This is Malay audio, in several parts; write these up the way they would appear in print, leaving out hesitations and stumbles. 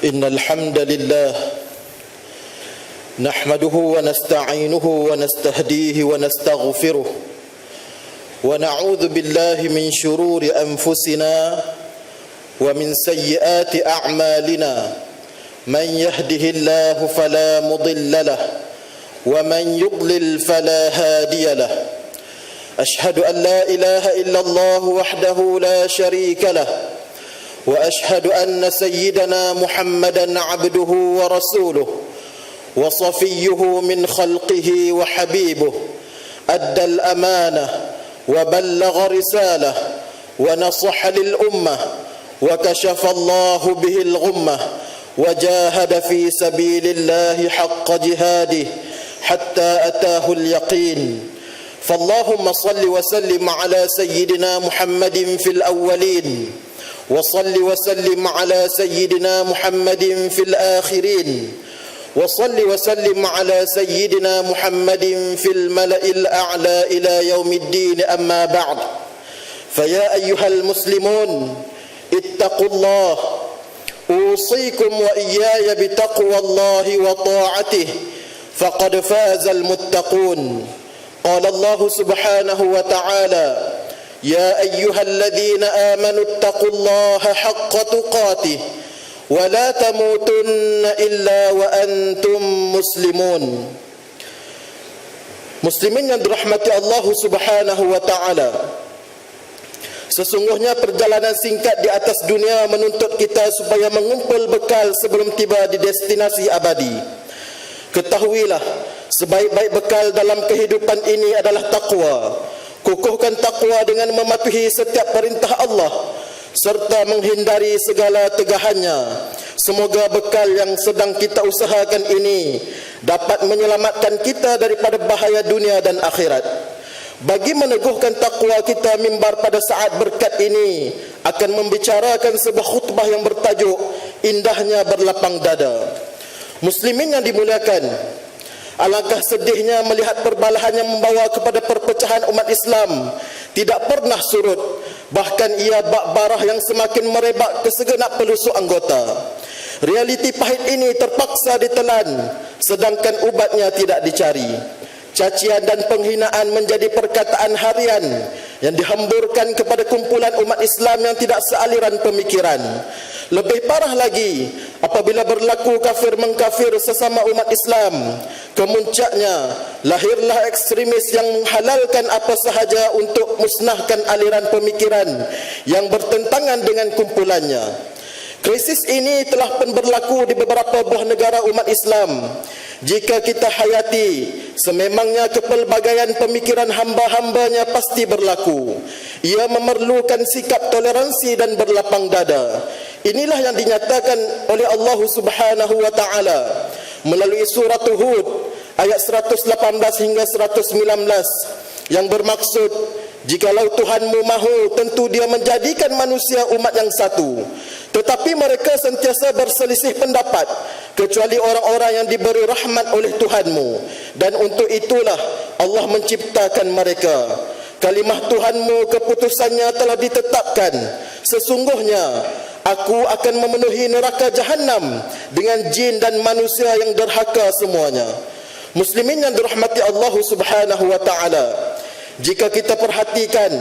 إن الحمد لله نحمده ونستعينه ونستهديه ونستغفره ونعوذ بالله من شرور أنفسنا ومن سيئات أعمالنا من يهده الله فلا مضل له ومن يضلل فلا هادي له أشهد أن لا إله إلا الله وحده لا شريك له وأشهد أن سيدنا محمدا عبده ورسوله وصفيه من خلقه وحبيبه أدى الأمانة وبلغ رسالة ونصح للأمة وكشف الله به الغمة وجاهد في سبيل الله حق جهاده حتى أتاه اليقين فاللهم صل وسلم على سيدنا محمد في الأولين وصل وسلم على سيدنا محمد في الآخرين وصل وسلم على سيدنا محمد في الملأ الأعلى إلى يوم الدين أما بعد فيا أيها المسلمون اتقوا الله أوصيكم وإياي بتقوى الله وطاعته فقد فاز المتقون قال الله سبحانه وتعالى يا أيها الذين آمنوا اتقوا الله حق تقاته ولا تموتن إلا وأنتم مسلمون. Muslimin yang dirahmati Allah Subhanahu wa taala. Sesungguhnya perjalanan singkat di atas dunia menuntut kita supaya mengumpul bekal sebelum tiba di destinasi abadi. Ketahuilah, sebaik-baik bekal dalam kehidupan ini adalah taqwa. Kukuhkan takwa dengan mematuhi setiap perintah Allah serta menghindari segala tegahannya. Semoga bekal yang sedang kita usahakan ini dapat menyelamatkan kita daripada bahaya dunia dan akhirat. Bagi meneguhkan takwa kita, mimbar pada saat berkat ini akan membicarakan sebuah khutbah yang bertajuk Indahnya Berlapang Dada. Muslimin yang dimuliakan, alangkah sedihnya melihat perbalahan yang membawa kepada perpecahan umat Islam tidak pernah surut. Bahkan ia bak barah yang semakin merebak ke segenap pelosok anggota. Realiti pahit ini terpaksa ditelan, sedangkan ubatnya tidak dicari. Cacian dan penghinaan menjadi perkataan harian yang dihamburkan kepada kumpulan umat Islam yang tidak sealiran pemikiran. Lebih parah lagi apabila berlaku kafir mengkafir sesama umat Islam. Kemuncaknya lahirlah ekstremis yang menghalalkan apa sahaja untuk musnahkan aliran pemikiran yang bertentangan dengan kumpulannya. Krisis ini telah pun berlaku di beberapa buah negara umat Islam. Jika kita hayati, sememangnya kepelbagaian pemikiran hamba-hambanya pasti berlaku. Ia memerlukan sikap toleransi dan berlapang dada. Inilah yang dinyatakan oleh Allah Subhanahu wa taala melalui surah Hud ayat 118 hingga 119 yang bermaksud, jikalau Tuhanmu mahu, tentu Dia menjadikan manusia umat yang satu. Tetapi mereka sentiasa berselisih pendapat, kecuali orang-orang yang diberi rahmat oleh Tuhanmu. Dan untuk itulah Allah menciptakan mereka. Kalimah Tuhanmu, keputusannya telah ditetapkan. Sesungguhnya Aku akan memenuhi neraka Jahannam dengan jin dan manusia yang derhaka semuanya. Muslimin yang dirahmati Allah Subhanahu wa taala, jika kita perhatikan,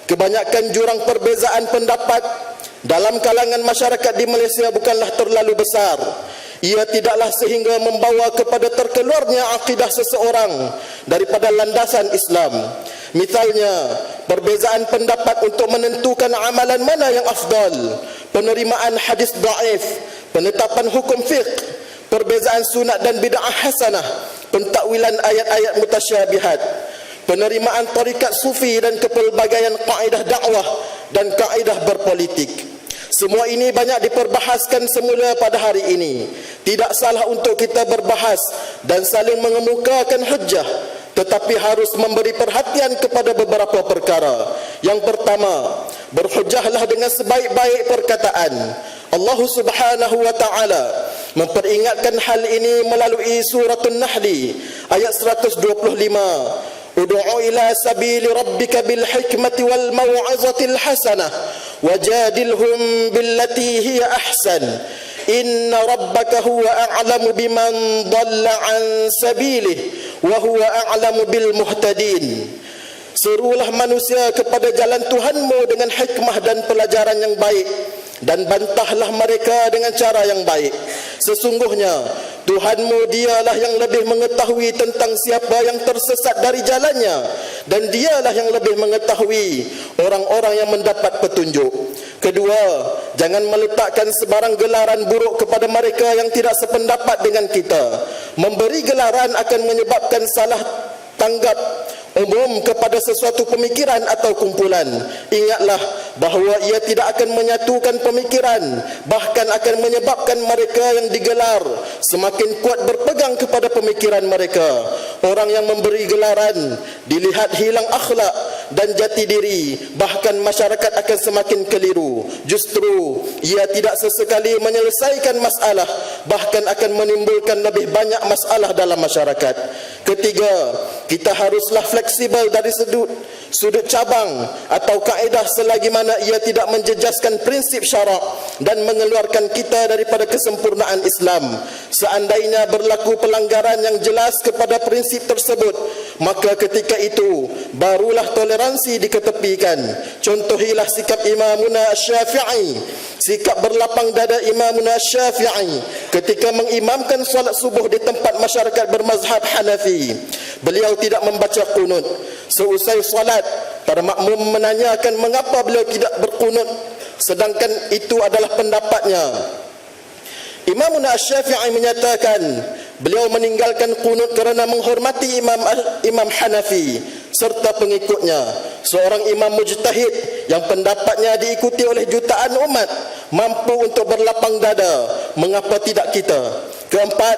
kebanyakan jurang perbezaan pendapat dalam kalangan masyarakat di Malaysia bukanlah terlalu besar. Ia tidaklah sehingga membawa kepada terkeluarnya akidah seseorang daripada landasan Islam. Misalnya, perbezaan pendapat untuk menentukan amalan mana yang afdal, penerimaan hadis dhaif, penetapan hukum fiqh, perbezaan sunat dan bid'ah hasanah, pentakwilan ayat-ayat mutasyabihat, penerimaan tarikat sufi dan kepelbagaian kaedah dakwah dan kaedah berpolitik. Semua ini banyak diperbahaskan semula pada hari ini. Tidak salah untuk kita berbahas dan saling mengemukakan hujjah, tetapi harus memberi perhatian kepada beberapa perkara. Yang pertama, berhujjahlah dengan sebaik-baik perkataan. Allah Subhanahu wa taala memperingatkan hal ini melalui surah An-Nahl ayat 125. Ud'u ila sabili rabbika bil hikmati wal mau'izatil hasanah wajadilhum billati hiya ahsan inna rabbaka huwa a'lamu biman dhalla an sabilih wa huwa a'lamu bil muhtadin. Serulah manusia kepada jalan Tuhanmu dengan hikmah dan pelajaran yang baik, dan bantahlah mereka dengan cara yang baik. Sesungguhnya Tuhanmu dialah yang lebih mengetahui tentang siapa yang tersesat dari jalannya, dan dialah yang lebih mengetahui orang-orang yang mendapat petunjuk. Kedua, jangan meletakkan sebarang gelaran buruk kepada mereka yang tidak sependapat dengan kita. Memberi gelaran akan menyebabkan salah tanggap umum kepada sesuatu pemikiran atau kumpulan. Ingatlah bahawa ia tidak akan menyatukan pemikiran, bahkan akan menyebabkan mereka yang digelar semakin kuat berpegang kepada pemikiran mereka. Orang yang memberi gelaran dilihat hilang akhlak dan jati diri, bahkan masyarakat akan semakin keliru. Justru ia tidak sesekali menyelesaikan masalah, bahkan akan menimbulkan lebih banyak masalah dalam masyarakat. Ketiga, kita haruslah fleksibel dari sudut cabang atau kaedah selagi mana ia tidak menjejaskan prinsip syarak dan mengeluarkan kita daripada kesempurnaan Islam. Seandainya berlaku pelanggaran yang jelas kepada prinsip tersebut, maka ketika itu barulah toleransi diketepikan. Contohilah sikap Imamuna Syafi'i, sikap berlapang dada Imamuna Syafi'i ketika mengimamkan solat subuh di tempat masyarakat bermazhab Hanafi. Beliau tidak membaca qunut. Seusai solat, para makmum menanyakan mengapa beliau tidak berqunut, sedangkan itu adalah pendapatnya. Imamuna Syafi'i menyatakan beliau meninggalkan qunut kerana menghormati Imam Hanafi serta pengikutnya. Seorang imam mujtahid yang pendapatnya diikuti oleh jutaan umat mampu untuk berlapang dada. Mengapa tidak kita? Keempat,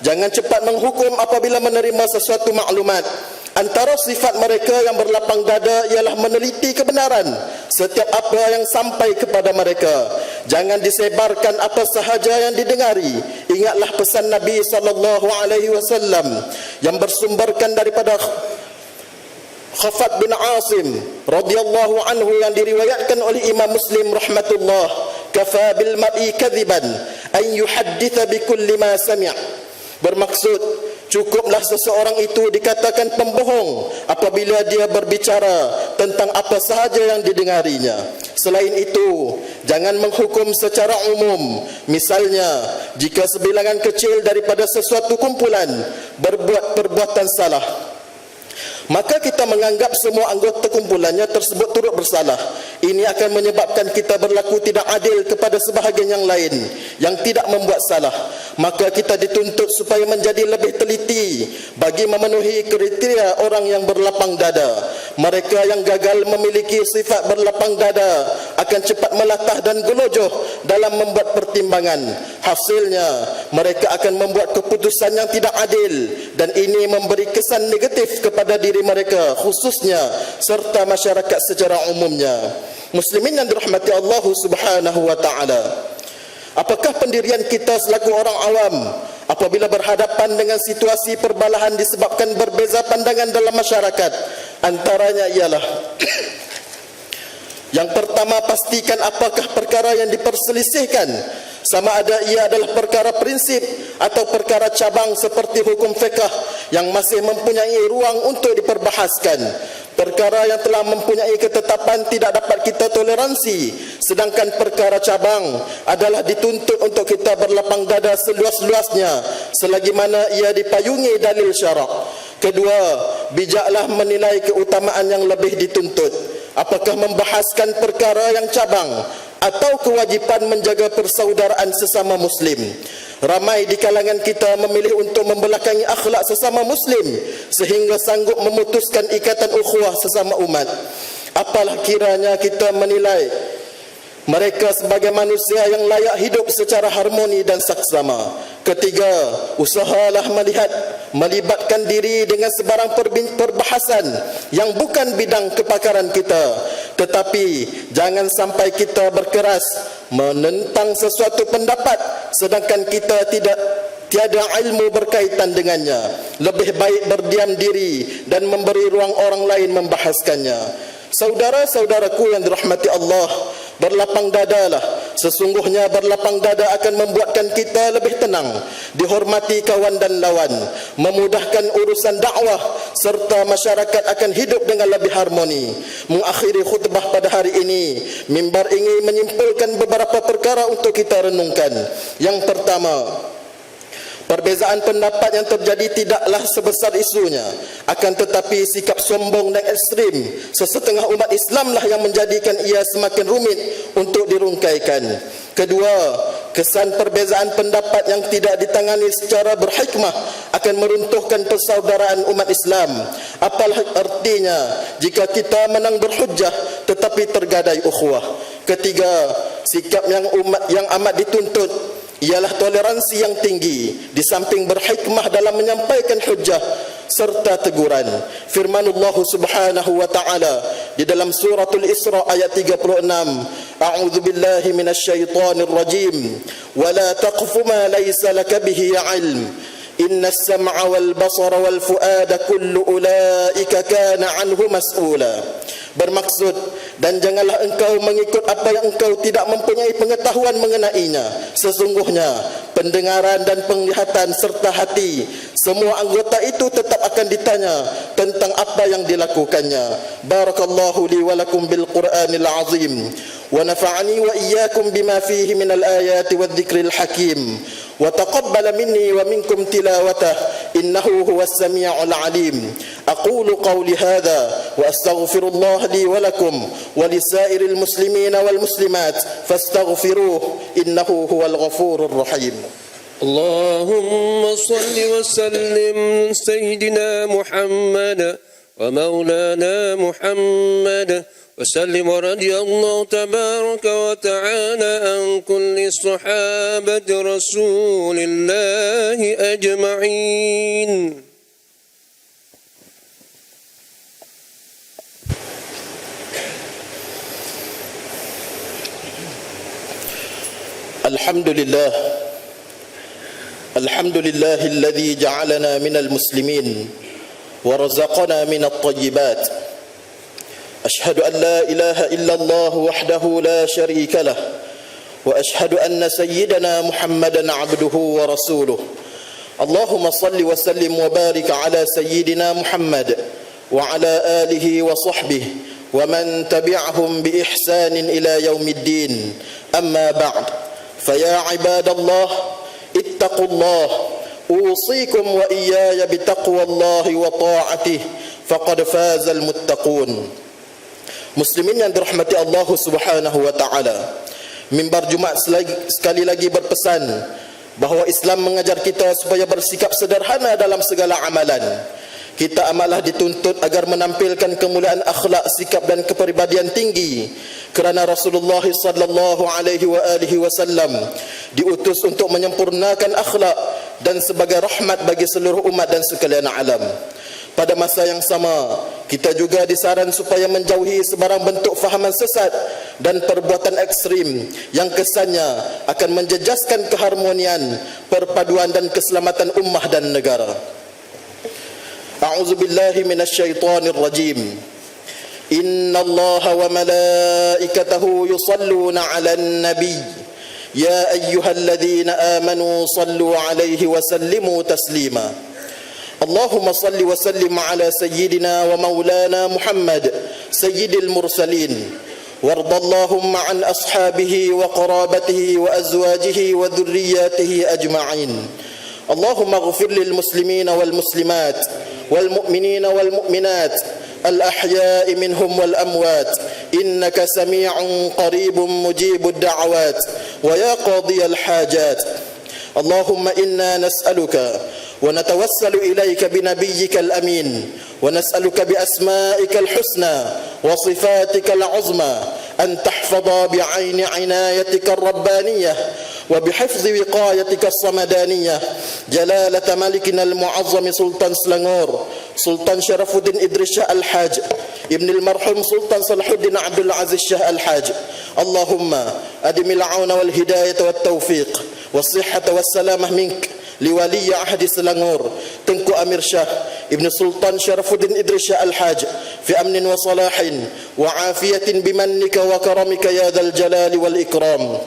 jangan cepat menghukum apabila menerima sesuatu maklumat. Antara sifat mereka yang berlapang dada ialah meneliti kebenaran setiap apa yang sampai kepada mereka. Jangan disebarkan apa sahaja yang didengari. Ingatlah pesan Nabi SAW yang bersumberkan daripada Khafat bin Asim radhiyallahu anhu yang diriwayatkan oleh Imam Muslim rahmatullah, kafa bil mar'i kadhiban an yuhadditha bi kulli ma sami'. Bermaksud, cukuplah seseorang itu dikatakan pembohong apabila dia berbicara tentang apa sahaja yang didengarinya. Selain itu, jangan menghukum secara umum. Misalnya, jika sebilangan kecil daripada sesuatu kumpulan berbuat perbuatan salah, maka kita menganggap semua anggota kumpulannya tersebut turut bersalah. Ini akan menyebabkan kita berlaku tidak adil kepada sebahagian yang lain yang tidak membuat salah. Maka kita dituntut supaya menjadi lebih teliti bagi memenuhi kriteria orang yang berlapang dada. Mereka yang gagal memiliki sifat berlapang dada akan cepat melatah dan gelojoh dalam membuat pertimbangan. Hasilnya, mereka akan membuat keputusan yang tidak adil, dan ini memberi kesan negatif kepada diri mereka khususnya serta masyarakat secara umumnya. Muslimin yang dirahmati Allah Subhanahu wa taala, apakah pendirian kita selaku orang awam apabila berhadapan dengan situasi perbalahan disebabkan berbeza pandangan dalam masyarakat? Antaranya ialah yang pertama, pastikan apakah perkara yang diperselisihkan, sama ada ia adalah perkara prinsip atau perkara cabang seperti hukum fiqh yang masih mempunyai ruang untuk diperbahaskan. Perkara yang telah mempunyai ketetapan tidak dapat kita toleransi, sedangkan perkara cabang adalah dituntut untuk kita berlapang dada seluas-luasnya selagi mana ia dipayungi dalil syarak. Kedua, bijaklah menilai keutamaan yang lebih dituntut. Apakah membahaskan perkara yang cabang atau kewajipan menjaga persaudaraan sesama Muslim? Ramai di kalangan kita memilih untuk membelakangi akhlak sesama Muslim sehingga sanggup memutuskan ikatan ukhuwah sesama umat. Apalah kiranya kita menilai mereka sebagai manusia yang layak hidup secara harmoni dan saksama. Ketiga, usahalah melibatkan diri dengan sebarang perbahasan yang bukan bidang kepakaran kita. Tetapi jangan sampai kita berkeras menentang sesuatu pendapat sedangkan kita tiada ilmu berkaitan dengannya. Lebih baik berdiam diri dan memberi ruang orang lain membahaskannya. Saudara-saudaraku yang dirahmati Allah, berlapang dadalah Sesungguhnya berlapang dada akan membuatkan kita lebih tenang, dihormati kawan dan lawan, memudahkan urusan dakwah, serta masyarakat akan hidup dengan lebih harmoni. Mengakhiri khutbah pada hari ini, mimbar ingin menyimpulkan beberapa perkara untuk kita renungkan. Yang pertama, perbezaan pendapat yang terjadi tidaklah sebesar isunya, akan tetapi sikap sombong dan ekstrim sesetengah umat Islamlah yang menjadikan ia semakin rumit untuk dirungkaikan. Kedua, kesan perbezaan pendapat yang tidak ditangani secara berhikmah akan meruntuhkan persaudaraan umat Islam. Apalah artinya jika kita menang berhujjah tetapi tergadai ukhuwah. Ketiga, sikap yang amat dituntut ialah toleransi yang tinggi di samping berhikmah dalam menyampaikan hujjah serta teguran. Firmanullah subhanahu wa ta'ala di dalam suratul Isra ayat 36, A'udzu billahi minasyaitonir rajim, wa la taqfu ma laysa laka bihi 'ilm, innas sam'a wal basara wal fuada kullu ulaika kana 'anhu mas'ula. Bermaksud, dan janganlah engkau mengikut apa yang engkau tidak mempunyai pengetahuan mengenainya. Sesungguhnya pendengaran dan penglihatan serta hati, semua anggota itu tetap akan ditanya tentang apa yang dilakukannya. Barakallahu li wa lakum bil Qur'anil azim, wa nafa'ani wa iyyakum bima fihi minal ayati wadh-dhikril hakim, wa taqabbala minni wa minkum tilawatah, innahu huwas sami'ul alim. Aqulu qawli hadha wa astaghfirullah li wa lakum wa lisairil muslimina wal muslimat fastaghfiruh, innahu huwal ghafurur rahim. اللهم صل وسلم سيدنا محمد ومولانا محمد وسلم ورضي الله تبارك وتعالى عن كل صحابة رسول الله أجمعين. الحمد لله الذي جعلنا من المسلمين ورزقنا من الطيبات. أشهد أن لا إله إلا الله وحده لا شريك له، وأشهد أن سيدنا محمدا عبده ورسوله. اللهم صل وسلم وبارك على سيدنا محمد وعلى آله وصحبه ومن تبعهم بإحسان إلى يوم الدين. أما بعد، فيا عباد الله اتقوا الله، أوصيكم وإياي بتقوى الله وطاعته، فقد فاز المتقون. Muslimin yang dirahmati Allah Subhanahu wa taala, mimbar Jumat sekali lagi berpesan bahawa Islam mengajar kita supaya bersikap sederhana dalam segala amalan. Kita amalah dituntut agar menampilkan kemuliaan akhlak, sikap dan kepribadian tinggi, kerana Rasulullah sallallahu alaihi wasallam diutus untuk menyempurnakan akhlak dan sebagai rahmat bagi seluruh umat dan sekalian alam. Pada masa yang sama, kita juga disaran supaya menjauhi sebarang bentuk fahaman sesat dan perbuatan ekstrim yang kesannya akan menjejaskan keharmonian, perpaduan dan keselamatan ummah dan negara. A'udzu billahi minasyaitonir rajim. Innallaha wa malaikatahu yusalluna 'alan nabiy. Ya ayyuhalladzina amanu sallu 'alaihi wa sallimu taslima. اللهم صل وسلم على سيدنا ومولانا محمد سيد المرسلين، وارض اللهم عن أصحابه وقرابته وأزواجه وذرياته أجمعين. اللهم اغفر للمسلمين والمسلمات والمؤمنين والمؤمنات الأحياء منهم والأموات، إنك سميع قريب مجيب الدعوات ويا قاضي الحاجات. اللهم إنا نسألك ونتوسل إليك بنبيك الأمين، ونسألك بأسمائك الحسنى وصفاتك العظمى أن تحفظ بعين عنايتك الربانية وبحفظ وقايتك الصمدانية جلالة ملكنا المعظم سلطان سلنغور سلطان شرف الدين إدريس شاه الحاج ابن المرحوم سلطان صلاح الدين عبد العزيز شاه الحاج. اللهم أدم العون والهداية والتوفيق والصحة والسلامة منك لولي عهد سلنغور تنكو أمير شاه ابن سلطان شرف الدين إدريس شاه الحاج في أمن وصلاح وعافية بمنك وكرمك يا ذا الجلال والإكرام.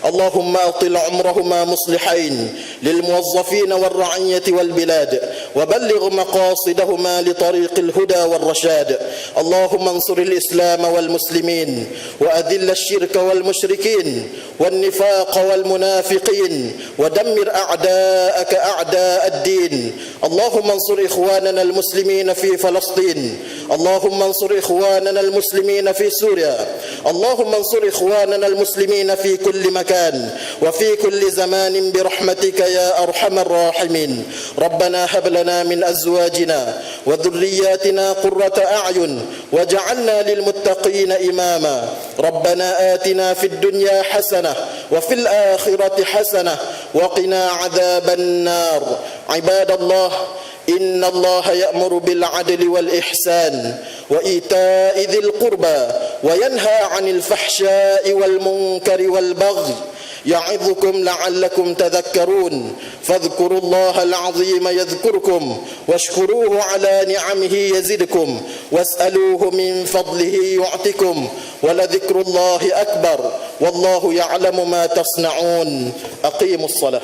اللهم أطل عمرهما مصلحين للموظفين والرعية والبلاد، وبلغ مقاصدهما لطريق الهدى والرشاد. اللهم انصر الإسلام والمسلمين، وأذل الشرك والمشركين والنفاق والمنافقين، ودمر أعداءك أعداء الدين. اللهم انصر إخواننا المسلمين في فلسطين، اللهم انصر إخواننا المسلمين في سوريا، اللهم انصر إخواننا المسلمين في كل مكان وفي كل زمان برحمتك يا أرحم الراحمين. ربنا هب لنا من أزواجنا وذرياتنا قرة أعين واجعلنا للمتقين إماما. ربنا آتنا في الدنيا حسنة وفي الآخرة حسنة وقنا عذاب النار. عباد الله، إن الله يأمر بالعدل والإحسان وإيتاء ذي القربى وينهى عن الفحشاء والمنكر والبغي، يعظكم لعلكم تذكرون. فاذكروا الله العظيم يذكركم، واشكروه على نعمه يزدكم، واسألوه من فضله يعطكم، ولذكر الله أكبر والله يعلم ما تصنعون. أقيموا الصلاة.